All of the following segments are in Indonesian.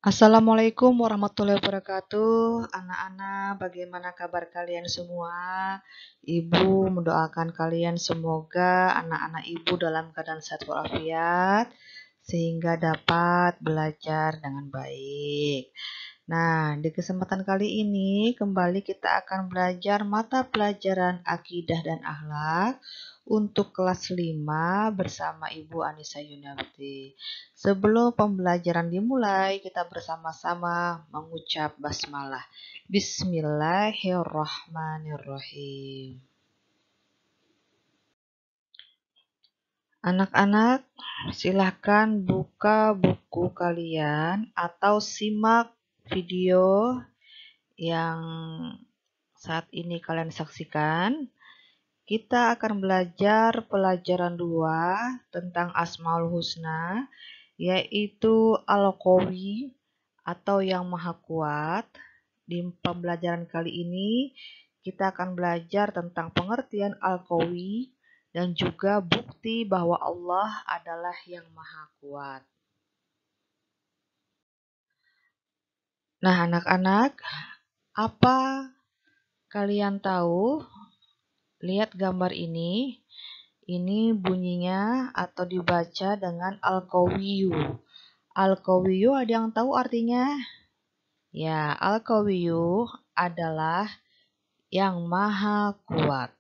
Assalamualaikum warahmatullahi wabarakatuh. Anak-anak, bagaimana kabar kalian semua? Ibu mendoakan kalian semoga anak-anak ibu dalam keadaan sehat walafiat sehingga dapat belajar dengan baik. Nah, di kesempatan kali ini kembali kita akan belajar mata pelajaran akidah dan akhlak untuk kelas 5 bersama Ibu Anissa Yuniarti. Sebelum pembelajaran dimulai, kita bersama-sama mengucap basmalah. Bismillahirrahmanirrahim. Anak-anak, silahkan buka buku kalian atau simak video yang saat ini kalian saksikan. Kita akan belajar pelajaran 2 tentang Asmaul Husna, yaitu Al-Qawi atau yang Maha Kuat. Di pembelajaran kali ini kita akan belajar tentang pengertian Al-Qawi dan juga bukti bahwa Allah adalah yang Maha Kuat. Nah, anak-anak, apa kalian tahu? Lihat gambar ini. Ini bunyinya atau dibaca dengan Al-Qawiyu. Al-Qawiyu ada yang tahu artinya? Ya, Al-Qawiyu adalah yang Maha Kuat.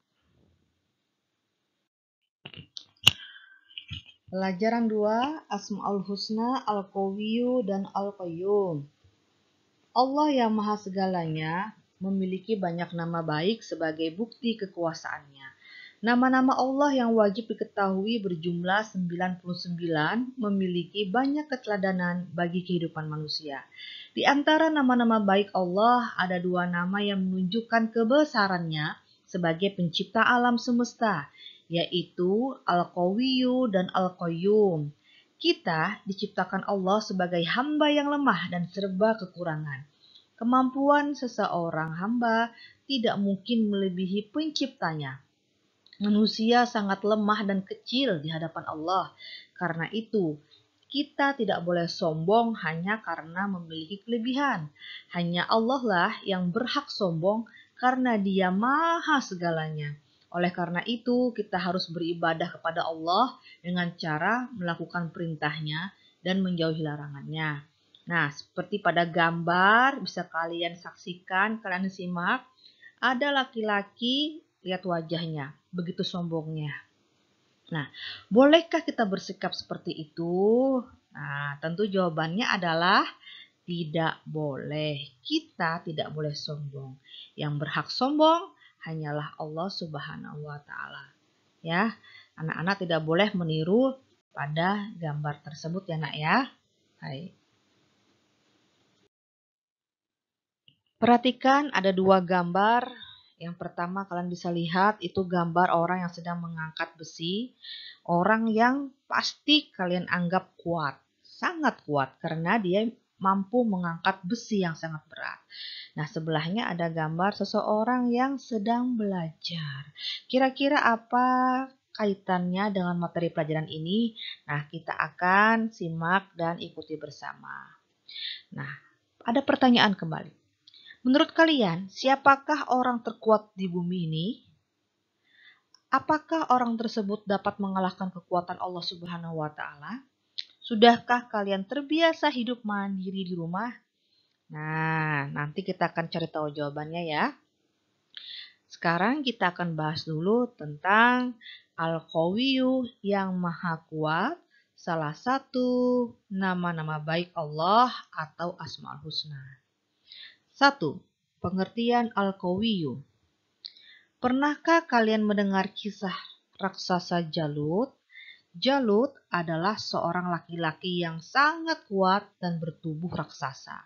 Pelajaran 2, Asmaul Husna, Al-Qawiyu dan Al-Qayyum. Allah yang Maha Segalanya memiliki banyak nama baik sebagai bukti kekuasaannya. Nama-nama Allah yang wajib diketahui berjumlah 99 memiliki banyak keteladanan bagi kehidupan manusia. Di antara nama-nama baik Allah ada 2 nama yang menunjukkan kebesarannya sebagai pencipta alam semesta, yaitu Al-Qawiyyu dan Al-Qayyum. Kita diciptakan Allah sebagai hamba yang lemah dan serba kekurangan. Kemampuan seseorang hamba tidak mungkin melebihi penciptanya. Manusia sangat lemah dan kecil di hadapan Allah. Karena itu, kita tidak boleh sombong hanya karena memiliki kelebihan. Hanya Allah lah yang berhak sombong karena Dia Maha Segalanya. Oleh karena itu, kita harus beribadah kepada Allah dengan cara melakukan perintahnya dan menjauhi larangannya. Nah, seperti pada gambar, bisa kalian saksikan, kalian simak. Ada laki-laki, lihat wajahnya, begitu sombongnya. Nah, bolehkah kita bersikap seperti itu? Nah, tentu jawabannya adalah tidak boleh. Kita tidak boleh sombong. Yang berhak sombong hanyalah Allah Subhanahu wa Ta'ala. Ya, anak-anak tidak boleh meniru pada gambar tersebut ya, Nak ya. Baik. Perhatikan ada 2 gambar. Yang pertama kalian bisa lihat itu gambar orang yang sedang mengangkat besi. Orang yang pasti kalian anggap kuat. Sangat kuat karena dia mampu mengangkat besi yang sangat berat. Nah, sebelahnya ada gambar seseorang yang sedang belajar. Kira-kira apa kaitannya dengan materi pelajaran ini? Nah, kita akan simak dan ikuti bersama. Nah, ada pertanyaan kembali. Menurut kalian, siapakah orang terkuat di bumi ini? Apakah orang tersebut dapat mengalahkan kekuatan Allah Subhanahu wa Ta'ala? Sudahkah kalian terbiasa hidup mandiri di rumah? Nah, nanti kita akan cari tahu jawabannya ya. Sekarang kita akan bahas dulu tentang Al-Qawiyyu yang Maha Kuat, salah satu nama-nama baik Allah atau Asmaul Husna. 1. Pengertian Al-Qawiyyu. Pernahkah kalian mendengar kisah raksasa Jalut? Jalut adalah seorang laki-laki yang sangat kuat dan bertubuh raksasa.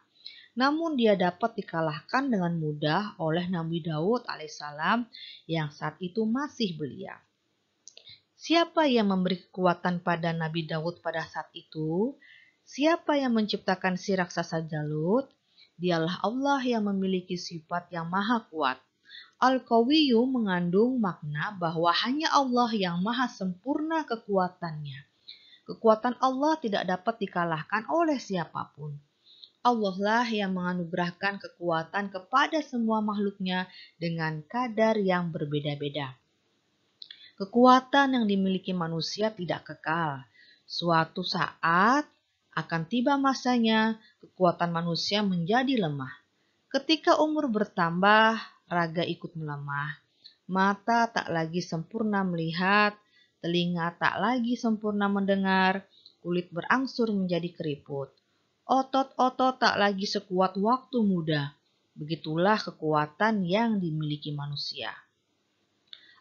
Namun dia dapat dikalahkan dengan mudah oleh Nabi Daud alaihissalam yang saat itu masih belia. Siapa yang memberi kekuatan pada Nabi Daud pada saat itu? Siapa yang menciptakan si raksasa Jalut? Dialah Allah yang memiliki sifat yang maha kuat. Al-Qawiyyu mengandung makna bahwa hanya Allah yang maha sempurna kekuatannya. Kekuatan Allah tidak dapat dikalahkan oleh siapapun. Allah lah yang menganugerahkan kekuatan kepada semua makhluknya dengan kadar yang berbeda-beda. Kekuatan yang dimiliki manusia tidak kekal. Suatu saat akan tiba masanya kekuatan manusia menjadi lemah. Ketika umur bertambah, raga ikut melemah. Mata tak lagi sempurna melihat, telinga tak lagi sempurna mendengar, kulit berangsur menjadi keriput. Otot-otot tak lagi sekuat waktu muda. Begitulah kekuatan yang dimiliki manusia.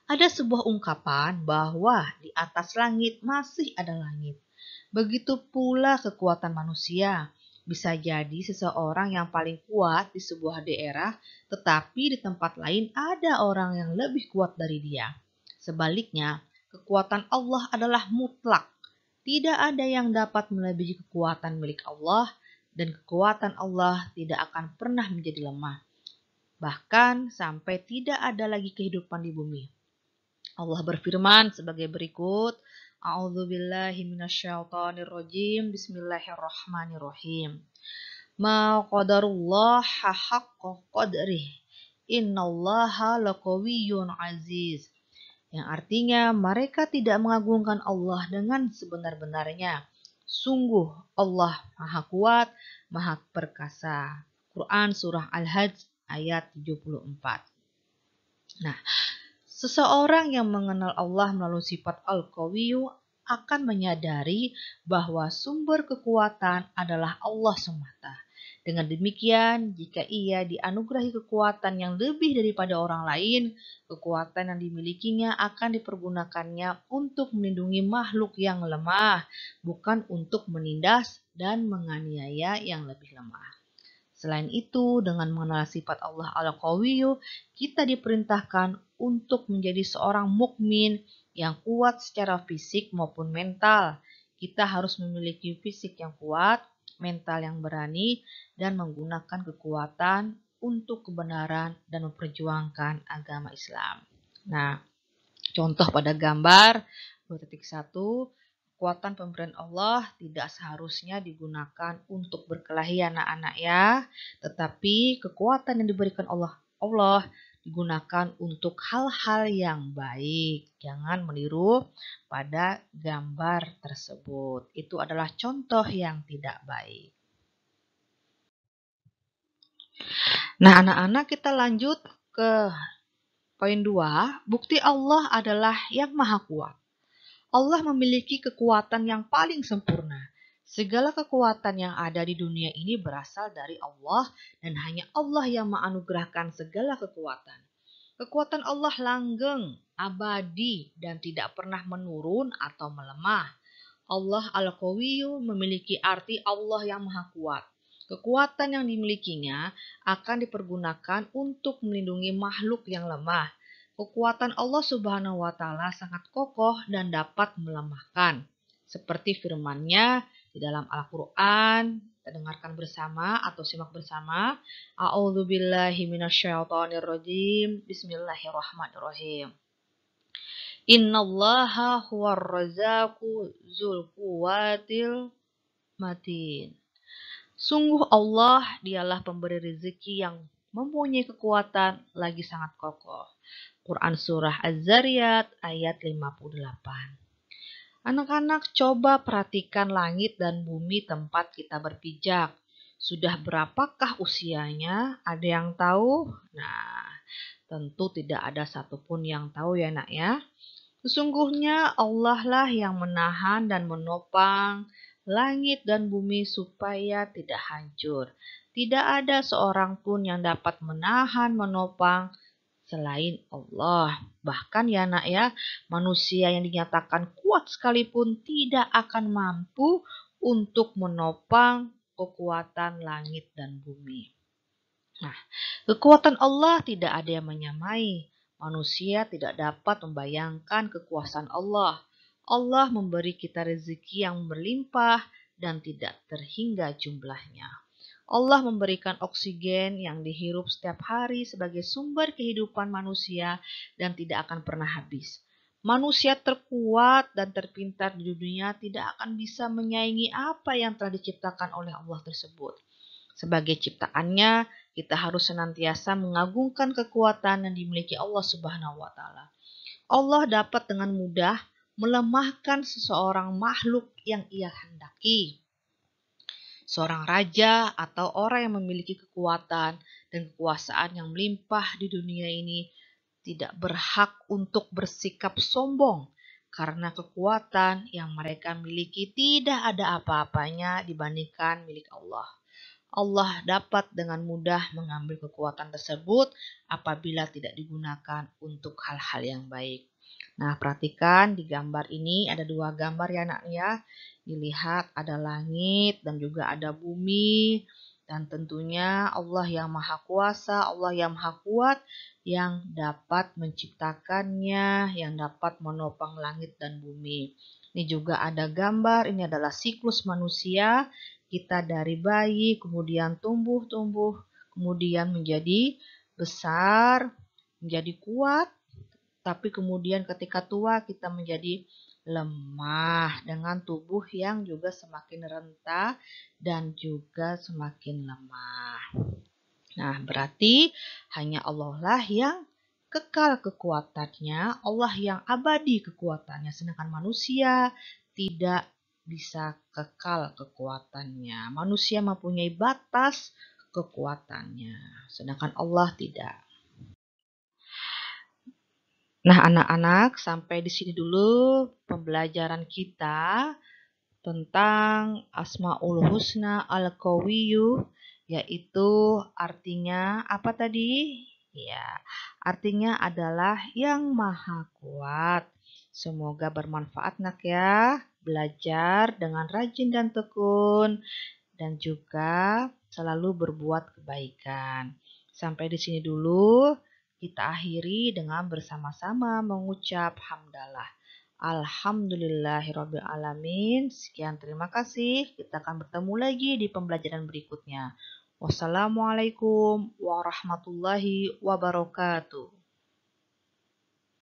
Ada sebuah ungkapan bahwa di atas langit masih ada langit. Begitu pula kekuatan manusia. Bisa jadi seseorang yang paling kuat di sebuah daerah, tetapi di tempat lain ada orang yang lebih kuat dari dia. Sebaliknya, kekuatan Allah adalah mutlak. Tidak ada yang dapat melebihi kekuatan milik Allah, dan kekuatan Allah tidak akan pernah menjadi lemah. Bahkan sampai tidak ada lagi kehidupan di bumi. Allah berfirman sebagai berikut. A'udzubillahi minasyaitonirrajim. Bismillahirrahmanirrahim. Ma qadarullah haqqa qadrih. Innallaha laqawiyyun aziz. Yang artinya mereka tidak mengagungkan Allah dengan sebenar-benarnya. Sungguh Allah Maha Kuat, Maha Perkasa. Quran Surah Al-Hajj ayat 74. Nah, seseorang yang mengenal Allah melalui sifat Al-Qawiyyu akan menyadari bahwa sumber kekuatan adalah Allah semata. Dengan demikian, jika ia dianugerahi kekuatan yang lebih daripada orang lain, kekuatan yang dimilikinya akan dipergunakannya untuk melindungi makhluk yang lemah, bukan untuk menindas dan menganiaya yang lebih lemah. Selain itu, dengan mengenal sifat Allah Al-Qawiyyu, kita diperintahkan untuk menjadi seorang mukmin yang kuat secara fisik maupun mental. Kita harus memiliki fisik yang kuat, mental yang berani, dan menggunakan kekuatan untuk kebenaran dan memperjuangkan agama Islam. Nah, contoh pada gambar 2.1, kekuatan pemberian Allah tidak seharusnya digunakan untuk berkelahi anak-anak ya, tetapi kekuatan yang diberikan Allah digunakan untuk hal-hal yang baik. Jangan meniru pada gambar tersebut. Itu adalah contoh yang tidak baik. Nah, anak-anak kita lanjut ke poin 2. Bukti Allah adalah yang maha kuat. Allah memiliki kekuatan yang paling sempurna. Segala kekuatan yang ada di dunia ini berasal dari Allah dan hanya Allah yang menganugerahkan segala kekuatan. Kekuatan Allah langgeng, abadi, dan tidak pernah menurun atau melemah. Allah Al-Qawiyyu memiliki arti Allah yang maha kuat. Kekuatan yang dimilikinya akan dipergunakan untuk melindungi makhluk yang lemah. Kekuatan Allah Subhanahu wa Ta'ala sangat kokoh dan dapat melemahkan. Seperti firman-Nya di dalam Al-Quran, kita dengarkan bersama atau simak bersama. A'udzubillahi minasyaitonirrajim. Bismillahirrahmanirrahim. Innallaha huwar razzaqu dzul quwwatil matin. Sungguh Allah dialah pemberi rezeki yang mempunyai kekuatan lagi sangat kokoh. Quran Surah Az-Zariyat ayat 58. Anak-anak coba perhatikan langit dan bumi tempat kita berpijak. Sudah berapakah usianya? Ada yang tahu? Nah, tentu tidak ada satupun yang tahu ya nak ya. Sesungguhnya Allah lah yang menahan dan menopang langit dan bumi supaya tidak hancur. Tidak ada seorang pun yang dapat menahan, menopang selain Allah. Bahkan ya nak ya, manusia yang dinyatakan kuat sekalipun tidak akan mampu untuk menopang kekuatan langit dan bumi. Nah, kekuatan Allah tidak ada yang menyamai. Manusia tidak dapat membayangkan kekuasaan Allah. Allah memberi kita rezeki yang berlimpah dan tidak terhingga jumlahnya. Allah memberikan oksigen yang dihirup setiap hari sebagai sumber kehidupan manusia dan tidak akan pernah habis. Manusia terkuat dan terpintar di dunia tidak akan bisa menyaingi apa yang telah diciptakan oleh Allah tersebut. Sebagai ciptaannya, kita harus senantiasa mengagungkan kekuatan yang dimiliki Allah Subhanahu wa taala. Allah dapat dengan mudah melemahkan seseorang makhluk yang ia hendaki. Seorang raja atau orang yang memiliki kekuatan dan kekuasaan yang melimpah di dunia ini tidak berhak untuk bersikap sombong karena kekuatan yang mereka miliki tidak ada apa-apanya dibandingkan milik Allah. Allah dapat dengan mudah mengambil kekuatan tersebut apabila tidak digunakan untuk hal-hal yang baik. Nah, perhatikan di gambar ini ada dua gambar ya nak ya. Dilihat ada langit dan juga ada bumi. Dan tentunya Allah yang Maha Kuasa, Allah yang Maha Kuat yang dapat menciptakannya, yang dapat menopang langit dan bumi. Ini juga ada gambar, ini adalah siklus manusia. Kita dari bayi, kemudian tumbuh, kemudian menjadi besar, menjadi kuat, tapi kemudian ketika tua kita menjadi lemah dengan tubuh yang juga semakin renta dan juga semakin lemah. Nah, berarti hanya Allah lah yang kekal kekuatannya, Allah yang abadi kekuatannya, sedangkan manusia tidak bisa kekal kekuatannya. Manusia mempunyai batas kekuatannya, sedangkan Allah tidak. Nah, anak-anak, sampai di sini dulu pembelajaran kita tentang Asmaul Husna Al-Qawiyyu, yaitu artinya apa tadi? Ya, artinya adalah yang maha kuat. Semoga bermanfaat nak ya, belajar dengan rajin dan tekun dan juga selalu berbuat kebaikan. Sampai di sini dulu kita akhiri dengan bersama-sama mengucap hamdalah. Alhamdulillahirabbil alamin. Sekian terima kasih. Kita akan bertemu lagi di pembelajaran berikutnya. Wassalamualaikum warahmatullahi wabarakatuh.